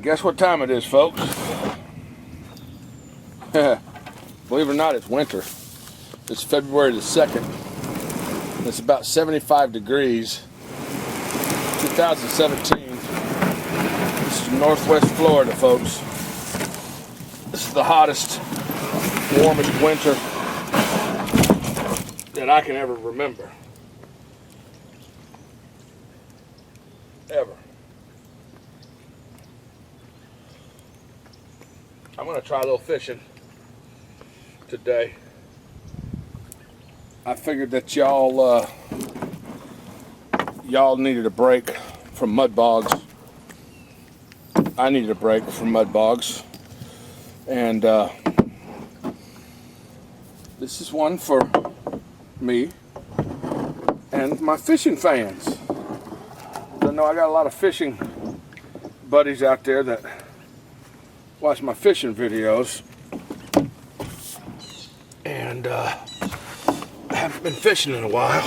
Guess what time it is, folks? Believe it or not, it's winter. It's February the 2nd. It's about 75 degrees. 2017. This is Northwest Florida, folks. This is the hottest, warmest winter that I can ever remember. Ever. I'm gonna try a little fishing today. I figured that y'all needed a break from mud bogs. I needed a break from mud bogs, and this is one for me and my fishing fans. I know I got a lot of fishing buddies out there that watch my fishing videos, and I haven't been fishing in a while,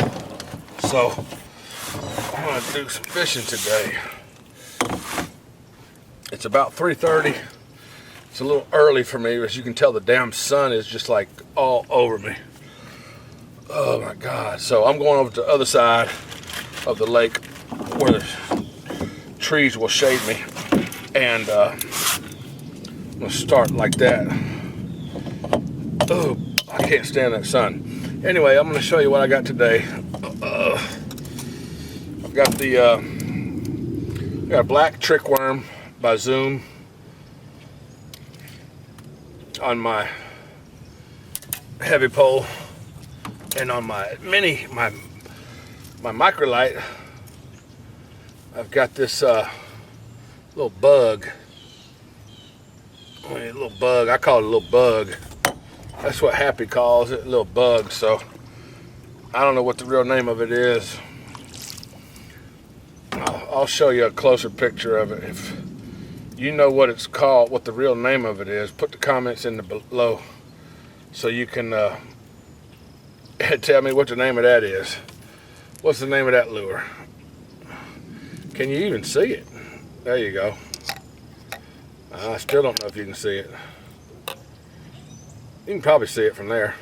so I'm gonna do some fishing today. It's about 3:30. It's a little early for me. As you can tell, the damn sun is just like all over me. Oh my God. So I'm going over to the other side of the lake where the trees will shade me, and I'm gonna start like that. Oh, I can't stand that sun. Anyway, I'm gonna show you what I got today. I've got got a black trickworm by Zoom on my heavy pole, and on my my microlight, I've got this little bug. A little bug. I call it a little bug. That's what Happy calls it, a little bug. So I don't know what the real name of it is. I'll show you a closer picture of it. If you know what it's called, what the real name of it is, put the comments in the below so you can tell me what the name of that is. What's the name of that lure? Can you even see it? There you go. I still don't know if you can see it. You can probably see it from there.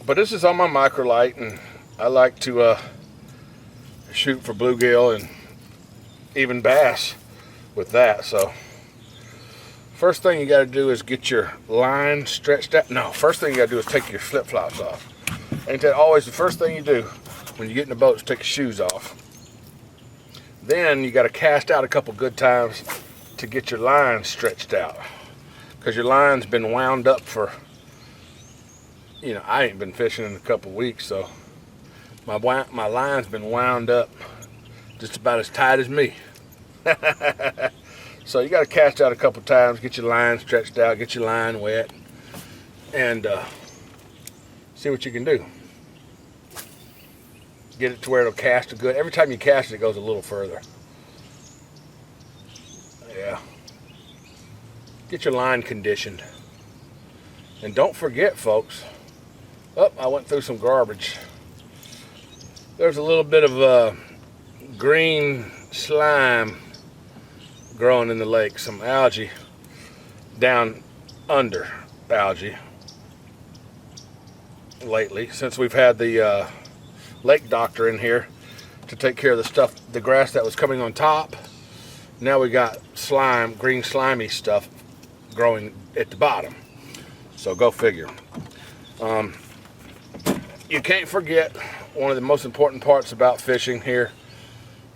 But this is on my microlight, and I like to shoot for bluegill and even bass with that. So first thing you got to do is get your line stretched out. No, first thing you got to do is take your flip-flops off. Ain't that always the first thing you do when you get in the boat is take your shoes off? Then you got to cast out a couple good times to get your line stretched out, because your line's been wound up for, I ain't been fishing in a couple weeks, so my line's been wound up just about as tight as me. So you got to cast out a couple times, get your line stretched out, get your line wet, and see what you can do. Get it to where it'll cast a good. Every time you cast it, it goes a little further. Yeah. Get your line conditioned. And don't forget, folks. Oh, I went through some garbage. There's a little bit of green slime growing in the lake. Some algae down under algae lately, since we've had the lake doctor in here to take care of the stuff, the grass that was coming on top. Now we got slime, green slimy stuff growing at the bottom. So go figure. You can't forget, one of the most important parts about fishing here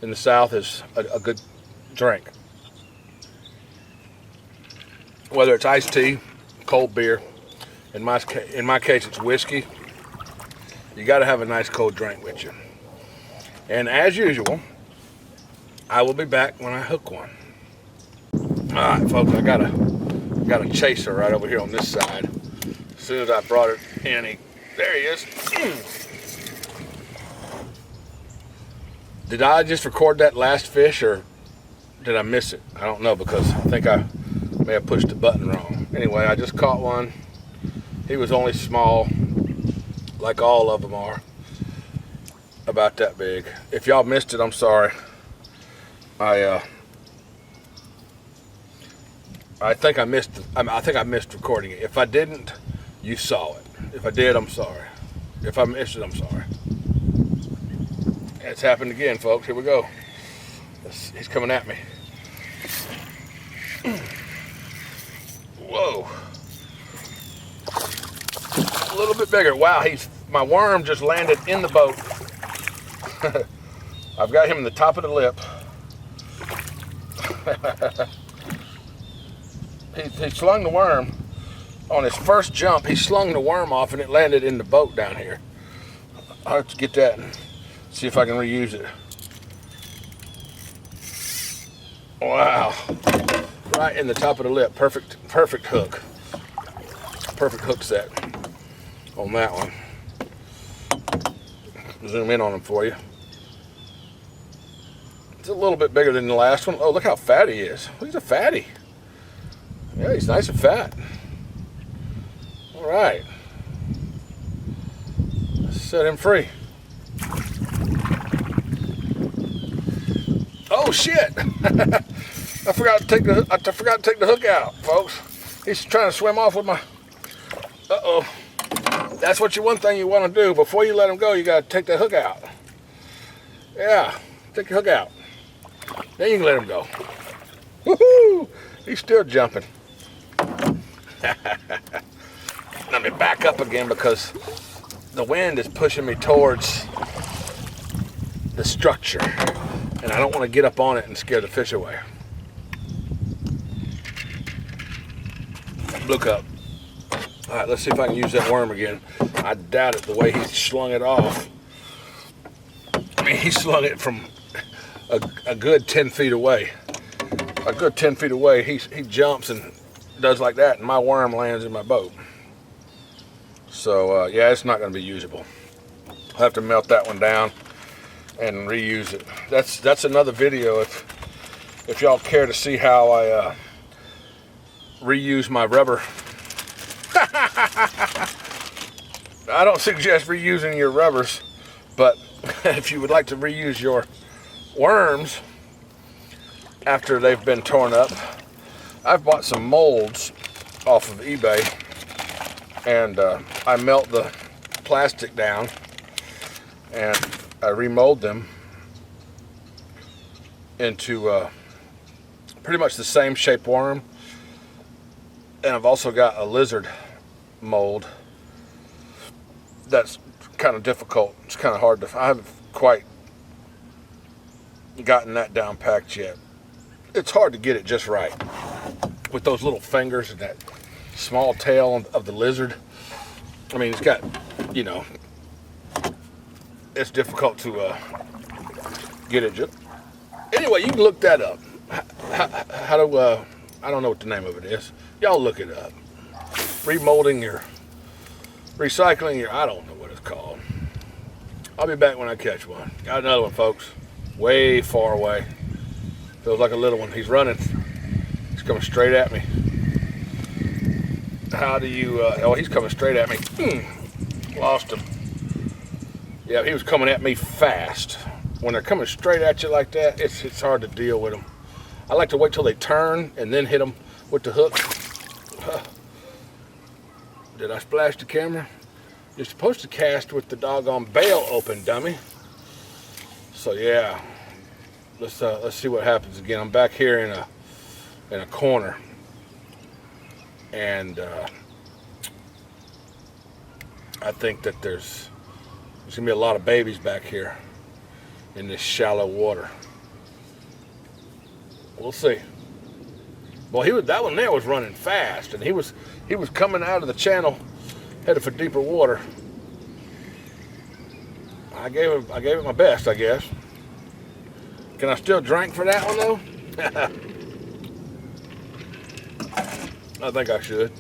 in the South is a good drink. Whether it's iced tea, cold beer, in my case it's whiskey. You got to have a nice cold drink with you. And as usual, I will be back when I hook one. All right, folks, I got a chaser right over here on this side. As soon as I brought it in, there he is. Did I just record that last fish, or did I miss it? I don't know, because I think I may have pushed the button wrong. Anyway, I just caught one. He was only small, like all of them are, about that big. If y'all missed it, I'm sorry. I I think I missed recording it. If I didn't, you saw it. If I did, I'm sorry. If I missed it, I'm sorry. It's happened again, folks. Here we go. He's coming at me. Whoa. A little bit bigger. Wow, my worm just landed in the boat. I've got him in the top of the lip. he slung the worm. On his first jump, he slung the worm off and it landed in the boat down here. I'll have to get that and see if I can reuse it. Wow. Right in the top of the lip. Perfect hook. Perfect hook set on that one. Zoom in on him for you. It's a little bit bigger than the last one. Oh, look how fat he is. He's a fatty. Yeah, he's nice and fat. All right. Let's set him free. Oh shit! I forgot to take the hook out, folks. He's trying to swim off with my. Uh-oh. That's one thing you want to do before you let him go. You got to take the hook out. Yeah, take the hook out. Then you can let him go. Woohoo! He's still jumping. Let me back up again because the wind is pushing me towards the structure, and I don't want to get up on it and scare the fish away. Look up. All right, let's see if I can use that worm again. I doubt it the way he slung it off. I mean, he slung it from a good 10 feet away. A good 10 feet away, he jumps and does like that, and my worm lands in my boat. So, yeah, it's not going to be usable. I'll have to melt that one down and reuse it. That's another video if y'all care to see how I reuse my rubber. I don't suggest reusing your rubbers, but if you would like to reuse your worms after they've been torn up, I've bought some molds off of eBay, and I melt the plastic down and I remold them into pretty much the same shape worm. And I've also got a lizard mold that's kind of difficult. It's kind of hard to, I haven't quite gotten that down packed yet. It's hard to get it just right with those little fingers and that small tail of the lizard. I mean, it's got, you know, it's difficult to get it just. Anyway, you can look that up. How do, I don't know what the name of it is. Y'all look it up. Remolding your, recycling your, I don't know what it's called. I'll be back when I catch one. Got another one, folks. Way far away. Feels like a little one. He's running. He's coming straight at me. How do you, oh, he's coming straight at me. Lost him. Yeah, he was coming at me fast. When they're coming straight at you like that, it's hard to deal with them. I like to wait till they turn and then hit them with the hook. Did I splash the camera? You're supposed to cast with the doggone bail open, dummy. So yeah, let's see what happens again. I'm back here in a corner, and I think that there's gonna be a lot of babies back here in this shallow water. We'll see. Well, that one there was running fast, and he was coming out of the channel, headed for deeper water. I gave it my best, I guess. Can I still drink for that one though? I think I should.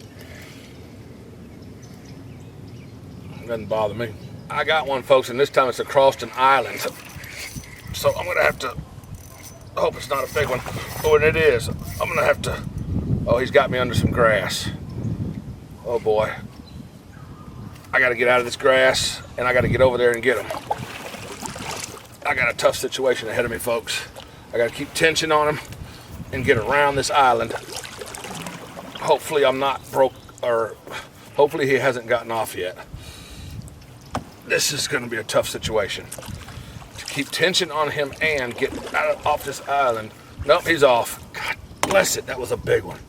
Doesn't bother me. I got one, folks, and this time it's across an island. So I'm gonna have to. I hope it's not a big one. Oh, and it is. I'm gonna have to. Oh, he's got me under some grass. Oh boy. I gotta get out of this grass, and I gotta get over there and get him. I got a tough situation ahead of me, folks. I gotta keep tension on him and get around this island. hopefully I'm not broke, or hopefully he hasn't gotten off yet. This is going to be a tough situation to keep tension on him and get off this island. Nope, he's off. God bless it, that was a big one.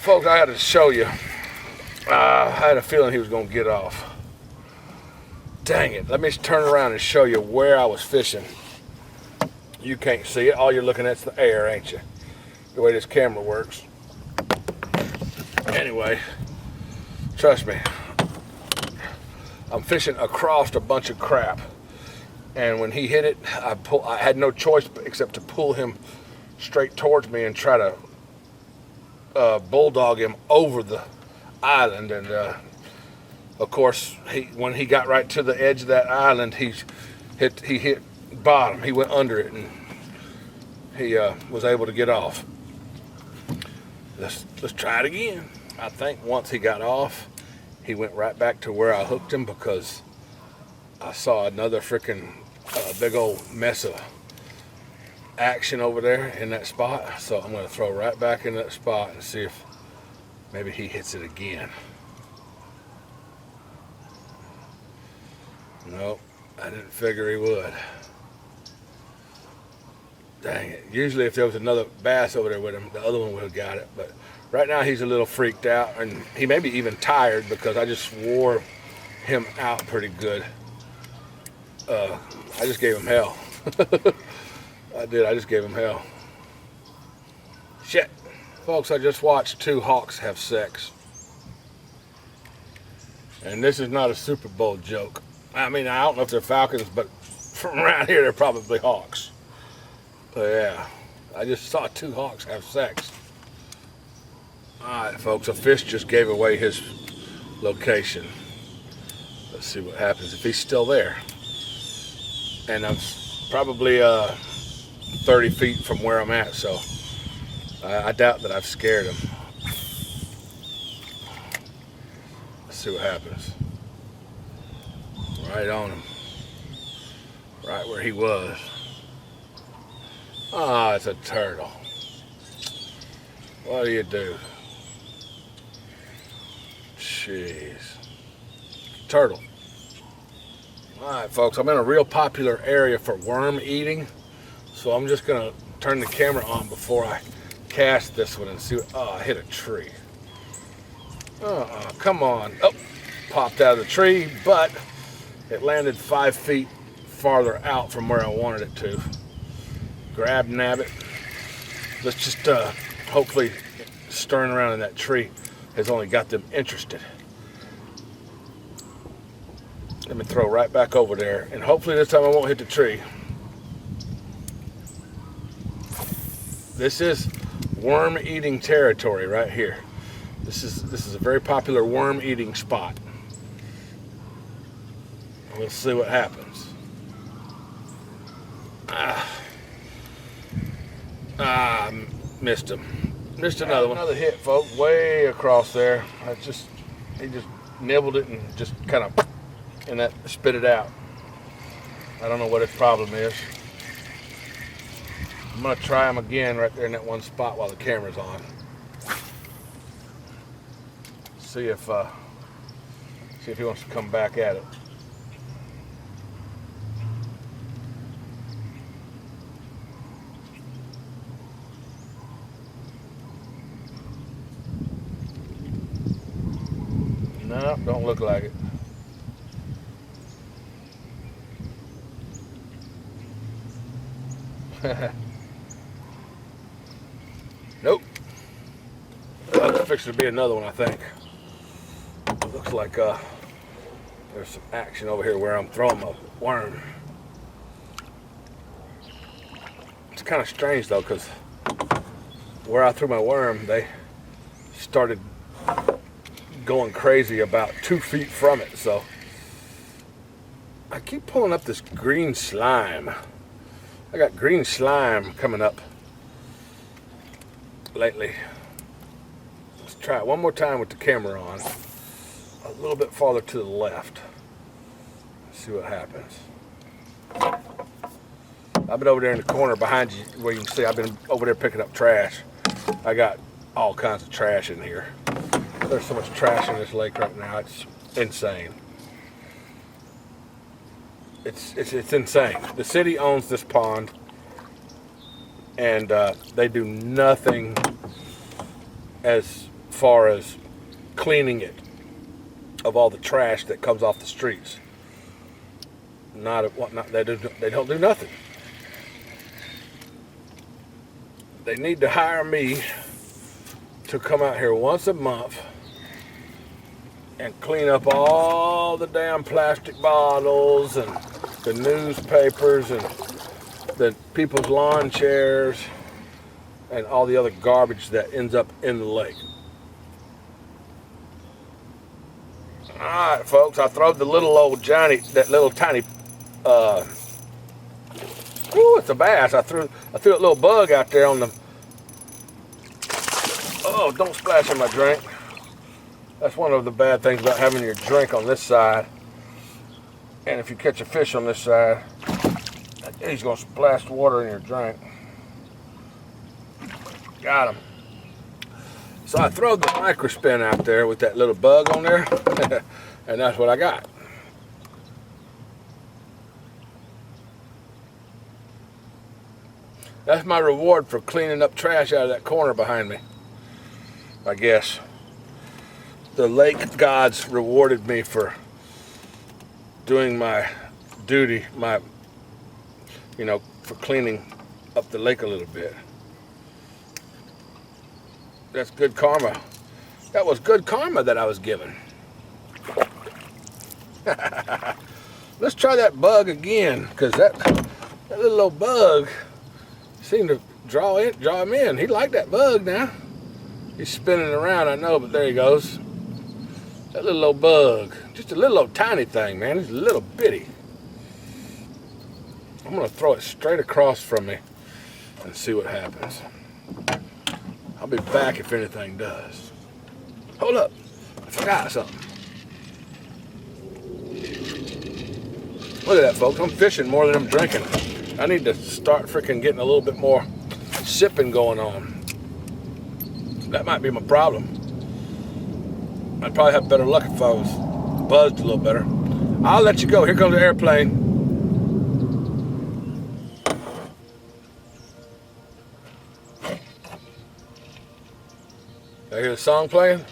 Folks, I had to show you. I had a feeling he was going to get off. Dang it, let me turn around and show you where I was fishing. You can't see it, all you're looking at's the air, ain't you? The way this camera works. Anyway, trust me, I'm fishing across a bunch of crap, and when he hit it, I had no choice except to pull him straight towards me and try to bulldog him over the island. And of course, when he got right to the edge of that island, he hit bottom. He went under it, and he was able to get off. Let's try it again. I think once he got off, he went right back to where I hooked him, because I saw another freaking big old mess of action over there in that spot. So I'm going to throw right back in that spot and see if maybe he hits it again. Nope, I didn't figure he would. Dang it. Usually if there was another bass over there with him, the other one would have got it. But right now he's a little freaked out, and he may be even tired because I just wore him out pretty good. I just gave him hell. I did, I just gave him hell. Shit. Folks, I just watched two hawks have sex. And this is not a Super Bowl joke. I mean, I don't know if they're falcons, but from around here they're probably hawks. But yeah, I just saw two hawks have sex. Alright folks, a fish just gave away his location. Let's see what happens if he's still there. And I'm probably 30 feet from where I'm at, so I doubt that I've scared him. Let's see what happens. Right on him. Right where he was. Ah, it's a turtle. What do you do? Jeez. Turtle. Alright folks, I'm in a real popular area for worm eating, so I'm just going to turn the camera on before I cast this one and see what... Oh, I hit a tree. Come on. Oh, popped out of the tree, but it landed 5 feet farther out from where I wanted it to. Grab, nab it. Let's just hopefully stirring around in that tree has only got them interested. Let me throw right back over there, and hopefully this time I won't hit the tree. This is worm eating territory right here. This is a very popular worm eating spot. We'll see what happens. Missed him. Missed another one. Another hit, folks, way across there. He just nibbled it and just kind of, and that spit it out. I don't know what his problem is. I'm gonna try him again right there in that one spot while the camera's on. See if he wants to come back at it. No, don't look like it. Nope. That's fixing to be another one, I think. Looks like there's some action over here where I'm throwing my worm. It's kind of strange though, because where I threw my worm, they started going crazy about 2 feet from it. So I keep pulling up this green slime. I got green slime coming up lately. Let's try it one more time with the camera on. A little bit farther to the left. Let's see what happens. I've been over there in the corner behind you where you can see I've been over there picking up trash. I got all kinds of trash in here. There's so much trash in this lake right now, it's insane. It's insane. The city owns this pond, and they do nothing as far as cleaning it of all the trash that comes off the streets. They don't do nothing. They need to hire me to come out here once a month and clean up all the damn plastic bottles and the newspapers and the people's lawn chairs and all the other garbage that ends up in the lake. Alright folks, I throwed the little old Johnny, that little tiny it's a bass. I threw a little bug out there on the... Oh, don't splash in my drink. That's one of the bad things about having your drink on this side. And if you catch a fish on this side, he's going to splash water in your drink. Got him. So I threw the microspin out there with that little bug on there, and that's what I got. That's my reward for cleaning up trash out of that corner behind me, I guess. The lake gods rewarded me for doing my duty, for cleaning up the lake a little bit. That's good karma. That was good karma that I was given. Let's try that bug again, because that little old bug seemed to draw him in. He liked that bug now. He's spinning around, I know, but there he goes. That little old bug. Just a little old tiny thing, man. He's a little bitty. I'm going to throw it straight across from me and see what happens. I'll be back if anything does. Hold up. I forgot something. Look at that, folks. I'm fishing more than I'm drinking. I need to start freaking getting a little bit more sipping going on. That might be my problem. I'd probably have better luck if I was buzzed a little better. I'll let you go. Here comes the airplane. I hear the song playing.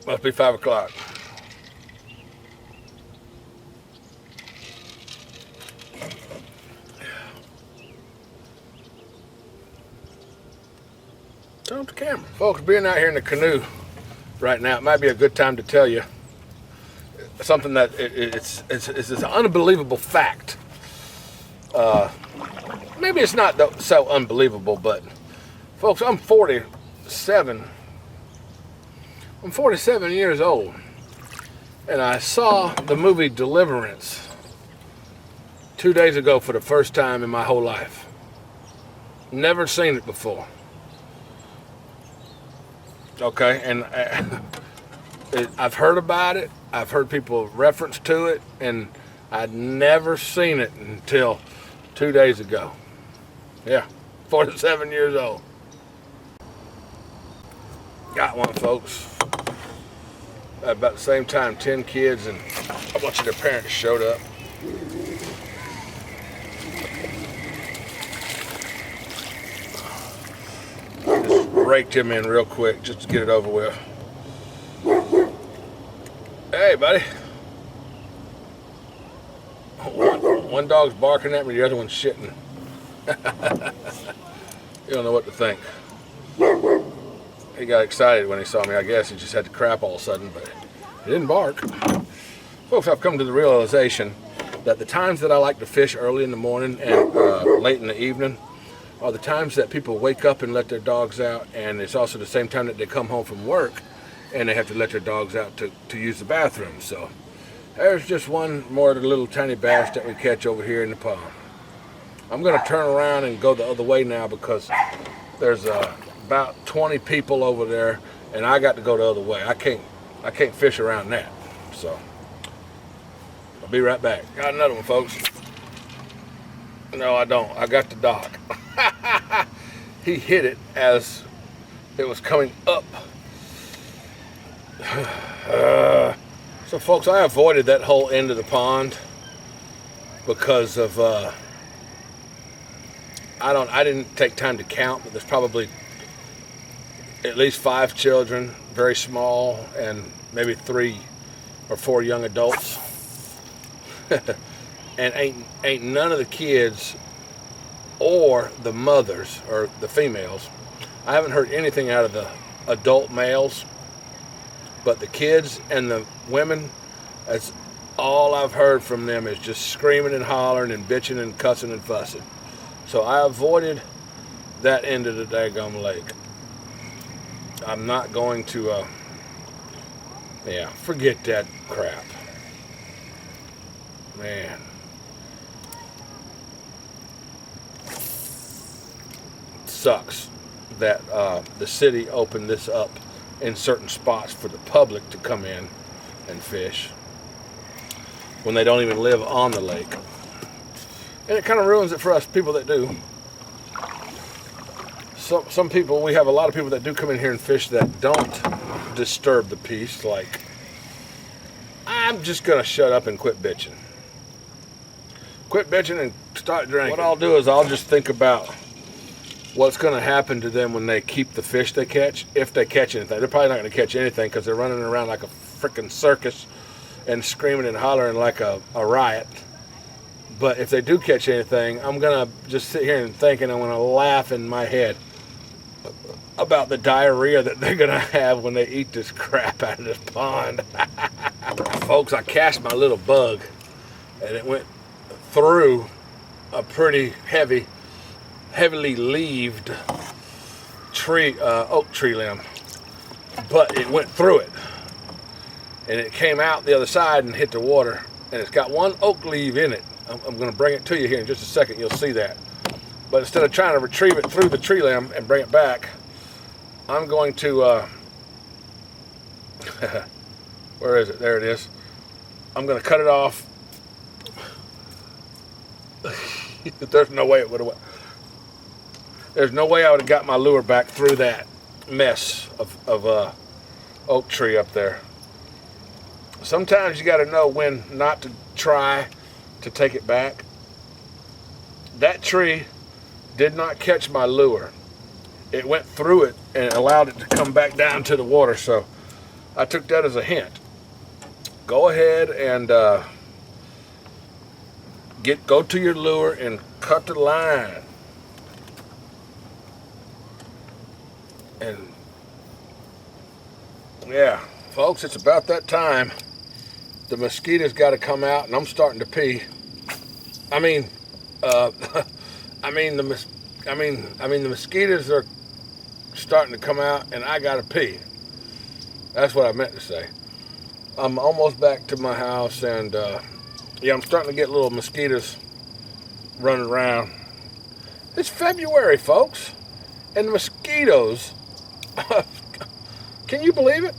Must be 5 o'clock. Turn off the camera. Folks, being out here in the canoe right now, it might be a good time to tell you something that it's an unbelievable fact. Maybe it's not so unbelievable, but folks, I'm 47. I'm 47 years old, and I saw the movie Deliverance 2 days ago for the first time in my whole life. Never seen it before. Okay, and I've heard about it. I've heard people reference to it, and I'd never seen it until 2 days ago. Yeah, 47 years old. Got one, folks. At about the same time, 10 kids and a bunch of their parents showed up. Just raked him in real quick just to get it over with. Hey, buddy. One dog's barking at me, the other one's shitting. You don't know what to think. He got excited when he saw me. I guess he just had to crap all of a sudden, but he didn't bark. Folks, I've come to the realization that the times that I like to fish early in the morning and late in the evening are the times that people wake up and let their dogs out, and it's also the same time that they come home from work and they have to let their dogs out to use the bathroom. So there's just one more of the little tiny bass that we catch over here in the pond. I'm going to turn around and go the other way now because there's about 20 people over there, and I got to go the other way. I can't fish around that. So I'll be right back. Got another one, folks. No, I don't. I got the dock. He hit it as it was coming up. So folks, I avoided that whole end of the pond because of I didn't take time to count, but there's probably at least 5 children, very small, and maybe 3 or 4 young adults. And ain't none of the kids or the mothers or the females. I haven't heard anything out of the adult males, but the kids and the women, that's all I've heard from them, is just screaming and hollering and bitching and cussing and fussing. So I avoided that end of the daggum lake. I'm not going to, forget that crap. Man. Sucks that the city opened this up in certain spots for the public to come in and fish when they don't even live on the lake. And it kind of ruins it for us people that do. Some people, we have a lot of people that do come in here and fish that don't disturb the peace. Like, I'm just going to shut up and quit bitching. Quit bitching and start drinking. What I'll do is I'll just think about what's going to happen to them when they keep the fish they catch, if they catch anything. They're probably not going to catch anything because they're running around like a freaking circus and screaming and hollering like a riot. But if they do catch anything, I'm going to just sit here and think, and I'm going to laugh in my head about the diarrhea that they're going to have when they eat this crap out of this pond. Folks, I cast my little bug, and it went through a pretty heavily leaved tree, oak tree limb, but it went through it, and it came out the other side and hit the water, and it's got one oak leaf in it. I'm going to bring it to you here in just a second. You'll see that. But instead of trying to retrieve it through the tree limb and bring it back, I'm going to where is it? There it is. I'm going to cut it off. There's no way it would have. There's no way I would have got my lure back through that mess of oak tree up there. Sometimes you got to know when not to try to take it back. That tree did not catch my lure. It went through it and allowed it to come back down to the water. So I took that as a hint. Go ahead and go to your lure and cut the line. And yeah, folks, it's about that time. The mosquitoes got to come out, and I'm starting to pee. The mosquitoes are starting to come out, and I got to pee. That's what I meant to say. I'm almost back to my house, and I'm starting to get little mosquitoes running around. It's February, folks, and the mosquitoes. Can you believe it?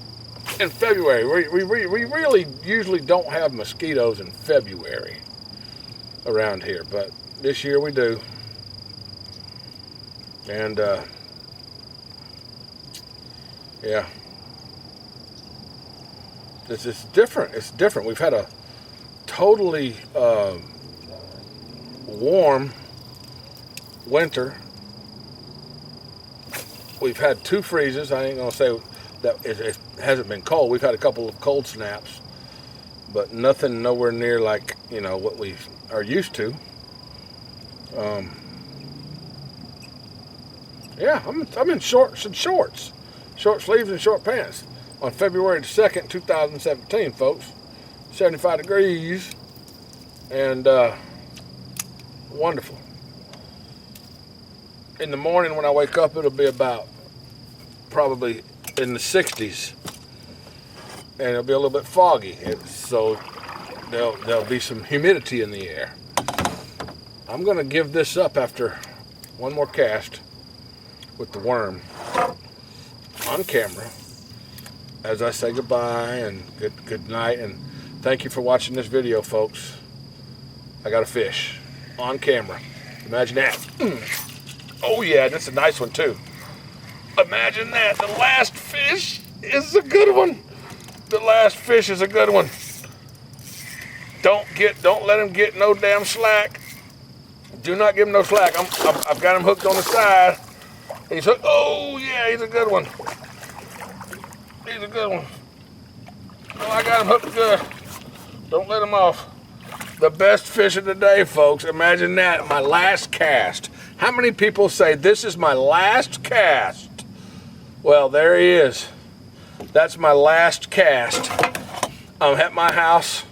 In February, we really usually don't have mosquitoes in February around here, but this year we do. And it's different. It's different. We've had a totally warm winter. We've had 2 freezes. I ain't gonna say that it hasn't been cold. We've had a couple of cold snaps, but nothing nowhere near like what we are used to. I'm in short sleeves and short pants on February the 2nd, 2017, folks. 75 degrees and wonderful. In the morning when I wake up, it'll be about probably in the 60s, and it'll be a little bit foggy, so there'll be some humidity in the air. I'm going to give this up after one more cast with the worm on camera as I say goodbye and good night, and thank you for watching this video, folks. I got a fish on camera. Imagine that. Oh yeah, that's a nice one too. Imagine that. The last fish is a good one. The last fish is a good one. Don't let him get no damn slack. Do not give him no slack. I've got him hooked on the side. He's hooked. Oh yeah, he's a good one. He's a good one. Oh, I got him hooked good. Don't let him off. The best fish of the day, folks. Imagine that. My last cast. How many people say this is my last cast? Well, there he is. That's my last cast. I'm at my house,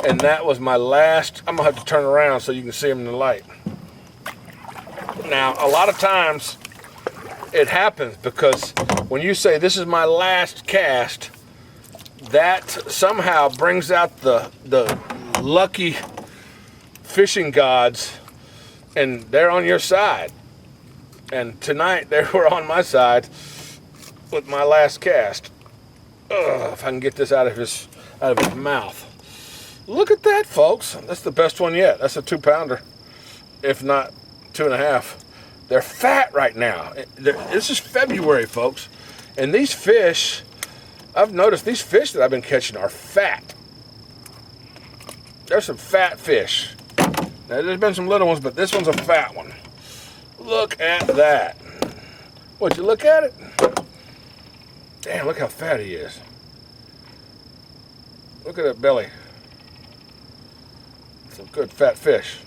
and that was my last. I'm gonna have to turn around so you can see him in the light. Now, a lot of times it happens because when you say this is my last cast, that somehow brings out the lucky fishing gods, and they're on your side. And tonight they were on my side with my last cast. If I can get this out of his mouth. Look at that, folks. That's the best one yet. That's a 2-pounder, if not 2.5. They're fat right now. This is February, folks, and these fish, I've noticed these fish that I've been catching are fat. There's some fat fish. Now, there's been some little ones, but this one's a fat one. Look at that. Would you look at it? Damn, look how fat he is. Look at that belly. Some good fat fish.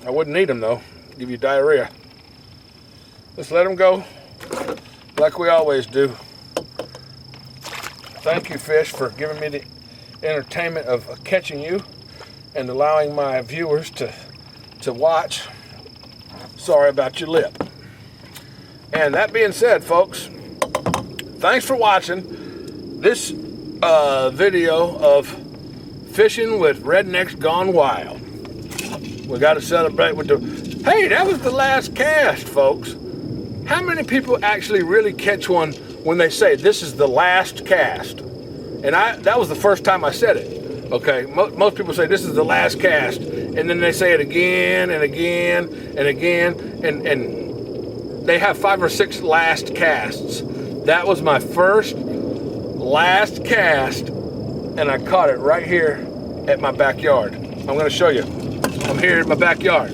I wouldn't eat them though. Give you diarrhea. Let's let them go like we always do. Thank you, fish, for giving me the entertainment of catching you and allowing my viewers to watch. Sorry about your lip. And that being said, folks, thanks for watching this video of fishing with Rednecks Gone Wild. We got to celebrate with the... Hey, that was the last cast, folks. How many people actually really catch one when they say this is the last cast? And that was the first time I said it. Okay, most people say this is the last cast, and then they say it again and again and again, and they have 5 or 6 last casts. That was my first last cast, and I caught it right here at my backyard. I'm going to show you. I'm here in my backyard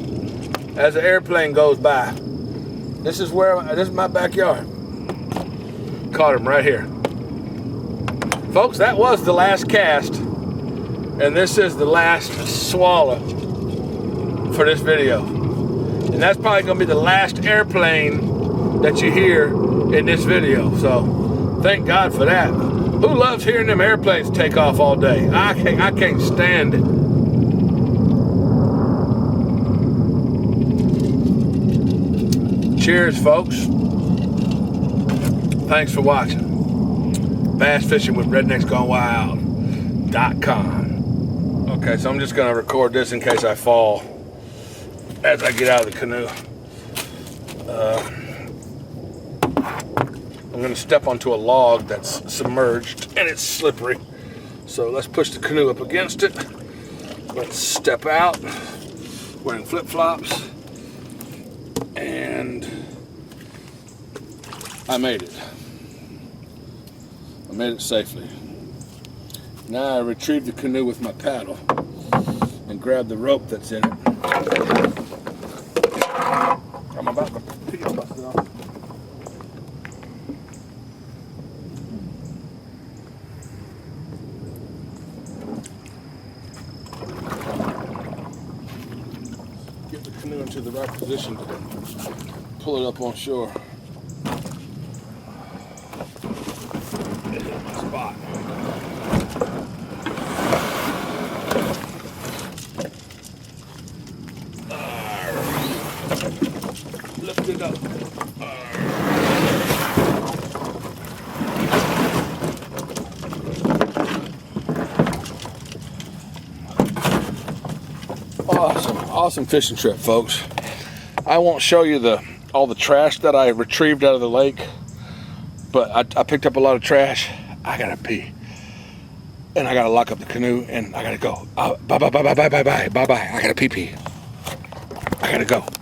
as the airplane goes by. This is my backyard. Caught him right here. Folks, that was the last cast, and this is the last swallow for this video. And that's probably going to be the last airplane that you hear in this video. So thank God for that. Who loves hearing them airplanes take off all day? I can't stand it. Cheers, folks. Thanks for watching. Bass Fishing with RednecksGoneWild.com. Okay, so I'm just going to record this in case I fall as I get out of the canoe. I'm going to step onto a log that's submerged and it's slippery. So let's push the canoe up against it. Let's step out wearing flip-flops. And I made it. I made it safely. Now I retrieve the canoe with my paddle and grab the rope that's in it. I'm about to pick it off. Get the canoe into the right position to pull it up on shore. Spot. Lift it up. Awesome fishing trip, folks. I won't show you all the trash that I retrieved out of the lake, but I picked up a lot of trash. I gotta pee, and I gotta lock up the canoe, and I gotta go. Bye. I gotta pee. I gotta go.